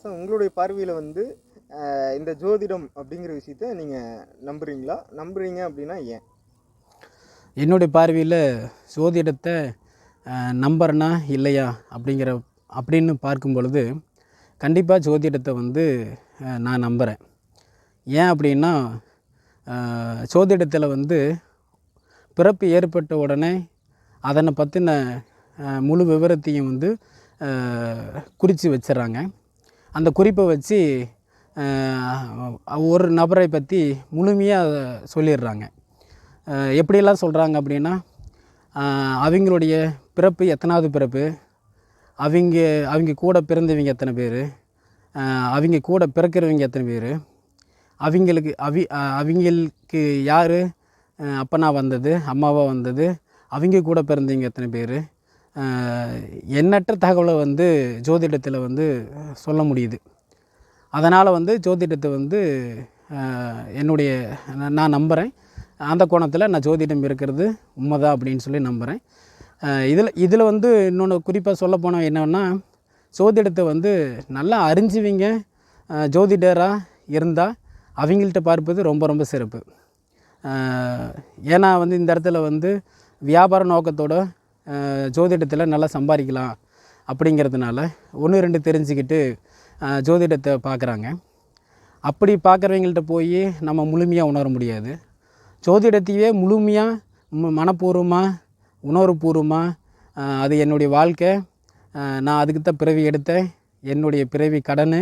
உங்களுடைய பார்வையில் வந்து இந்த ஜோதிடம் அப்படிங்கிற விஷயத்த நீங்கள் நம்புறீங்களா? நம்புறீங்க அப்படின்னா ஏன்? என்னுடைய பார்வையில் ஜோதிடத்தை நம்புறேனா இல்லையா அப்படின்னு பார்க்கும் பொழுது கண்டிப்பாக ஜோதிடத்தை வந்து நான் நம்புகிறேன். ஏன் அப்படின்னா ஜோதிடத்தில் வந்து பிறப்பு ஏற்பட்ட உடனே அதனை பற்றின முழு விவரத்தையும் வந்து குறித்து வச்சிடறாங்க. அந்த குறிப்பை வச்சு ஒரு நபரை பற்றி முழுமையாக சொல்லிடுறாங்க. எப்படியெல்லாம் சொல்கிறாங்க அப்படின்னா, அவங்களுடைய பிறப்பு எத்தனாவது பிறப்பு, அவங்க கூட பிறந்தவங்க எத்தனை பேர், அவங்க கூட பிறக்கிறவங்க எத்தனை பேர், அவங்களுக்கு யார் அப்பனா வந்தது, அம்மாவாக வந்தது, அவங்க கூட பிறந்தவங்க எத்தனை பேர், எண்ணற்ற தகவலை வந்து ஜோதிடத்தில் வந்து சொல்ல முடியுது. அதனால் வந்து ஜோதிடத்தை வந்து நான் நம்புகிறேன். அந்த கோணத்தில் நான் ஜோதிடம் இருக்கிறது உண்மைதான் அப்படின்னு சொல்லி நம்புகிறேன். இதில் வந்து இன்னொன்று குறிப்பாக சொல்ல போனால் என்னென்னா, ஜோதிடத்தை வந்து நல்லா அறிஞ்சுவிங்க ஜோதிடராக இருந்தால் அவங்கள்ட்ட பார்ப்பது ரொம்ப ரொம்ப சிறப்பு. ஏன்னா வந்து இந்த இடத்துல வந்து வியாபார நோக்கத்தோட ஜோதிடத்தில் நல்லா சம்பாதிக்கலாம் அப்படிங்கிறதுனால 1-2 தெரிஞ்சுக்கிட்டு ஜோதிடத்தை பார்க்குறாங்க. அப்படி பார்க்குறவங்கள்ட்ட போய் நம்ம முழுமையாக உணர முடியாது. ஜோதிடத்தையே முழுமையாக மனப்பூர்வமாக உணர்வுபூர்வமாக அது என்னுடைய வாழ்க்கை, நான் அதுக்கு தான் பிறவி எடுத்தேன், என்னுடைய பிறவி கடன்,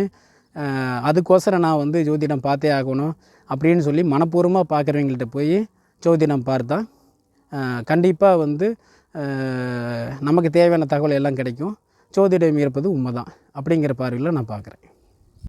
அதுக்கோசரம் நான் வந்து ஜோதிடம் பார்த்தே ஆகணும் அப்படின்னு சொல்லி மனப்பூர்வமாக பார்க்குறவங்கள்ட்ட போய் ஜோதிடம் பார்த்தா கண்டிப்பாக வந்து நமக்கு தேவையான தகவல் எல்லாம் கிடைக்கும். ஜோதிடம் இருப்பது உண்மை தான் அப்படிங்கிற பார்வையில் நான் பார்க்குறேன்.